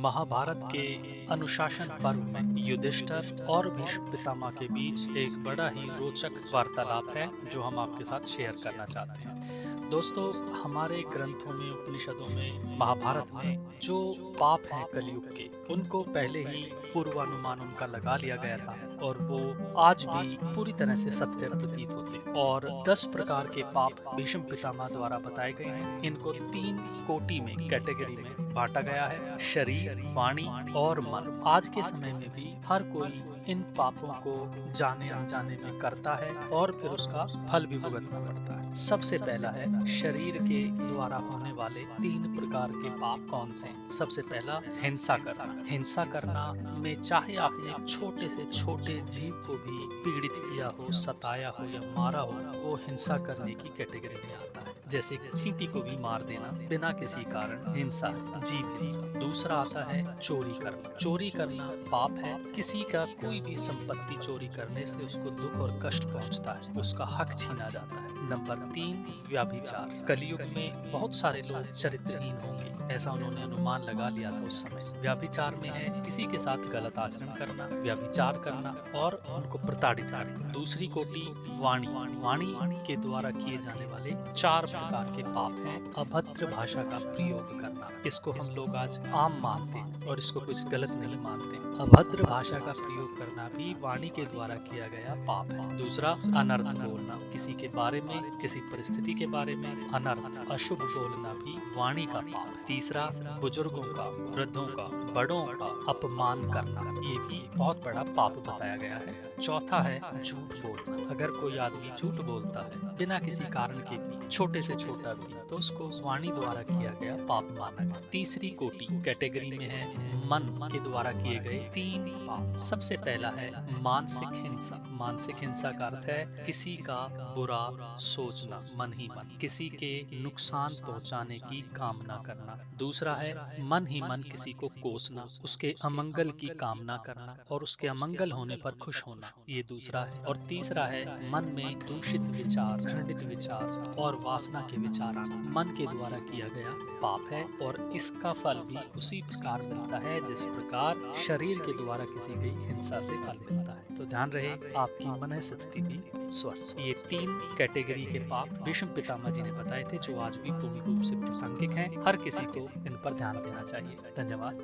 महाभारत के अनुशासन पर्व में युधिष्ठिर और भीष्म पितामह के बीच एक बड़ा ही रोचक वार्तालाप है जो हम आपके साथ शेयर करना चाहते हैं। दोस्तों, हमारे ग्रंथों में, उपनिषदों में, महाभारत में जो पाप हैं कलयुग के, उनको पहले ही पूर्वानुमान उनका लगा लिया गया था और वो आज भी पूरी तरह से सत्य प्रतीत होते हैं। और 10 प्रकार के पाप भीष्म पितामह द्वारा बताए गए हैं। इनको 3 कोटि में, कैटेगरी में बांटा गया है: शरीर, वाणी और मन। आज के समय में भी हर कोई इन पापों को जाने अनजाने में करता है और फिर उसका फल भी भुगतना पड़ता है। सबसे पहला है शरीर के द्वारा होने वाले 3 प्रकार के पाप कौन से हैं? सबसे पहला, हिंसा करना। हिंसा करना में चाहे आपने छोटे से छोटे जीव को भी पीड़ित किया हो, सताया हो या मारा हो, वो हिंसा करने की कैटेगरी में आता है। जैसे चींटी को भी मार देना बिना किसी कारण हिंसा, जीव हिंसा। दूसरा आता है चोरी करना। चोरी करना पाप है। किसी का कोई भी संपत्ति चोरी करने से उसको दुख और कष्ट पहुंचता है, उसका हक छीना जाता है। नंबर 3, व्यभिचार। कलयुग में बहुत सारे लोग चरित्रहीन होंगे, ऐसा उन्होंने अनुमान लगा लिया था उस समय। व्यभिचार में है किसी के साथ गलत आचरण करना, व्यभिचार करना और उनको प्रताड़ित करना। दूसरी कोटि वाणी। वाणी के द्वारा किए जाने वाले 4 प्रकार के पाप हैं। अभद्र भाषा का प्रयोग करना, इसको हम लोग आज आम मानते हैं और इसको कुछ गलत नहीं मानते। अभद्र भाषा का प्रयोग करना भी वाणी के द्वारा किया गया पाप है। दूसरा, अनर्थ बोलना। किसी के बारे में, किसी परिस्थिति के बारे में अनर्थ, अशुभ बोलना भी वाणी का पाप है। तीसरा, बुजुर्गों का, वृद्धों का, बड़ों का अपमान करना, ये भी बहुत बड़ा पाप बताया गया है। चौथा है झूठ बोलना। अगर कोई आदमी झूठ बोलता है बिना किसी कारण के भी, छोटे से छोटा भी, तो उसको वाणी द्वारा किया गया पाप माना गया। तीसरी कोटि कैटेगरी में है मन के द्वारा किए गए 3 पाप। सबसे पहला है मानसिक हिंसा। मानसिक हिंसा का अर्थ है किसी का बुरा सोचना, मन ही मन किसी के नुकसान पहुंचाने की कामना करना। दूसरा है मन ही मन किसी को कोसना, उसके अमंगल की कामना करना और उसके अमंगल होने पर खुश होना, ये दूसरा है। और तीसरा है मन में दूषित विचार, घृणित विचार और वासना के विचार आना, मन के द्वारा किया गया पाप है। और इसका फल भी उसी प्रकार मिलता है जिस प्रकार शरीर के द्वारा किसी गई हिंसा से फल मिलता है। तो ध्यान रहे आपकी मन स्थिति भी स्वस्थ। ये 3 कैटेगरी के पाप भीष्म पितामह जी ने बताए थे जो आज भी पूर्ण रूप से प्रासंगिक हैं। हर किसी को इन पर ध्यान देना चाहिए। धन्यवाद।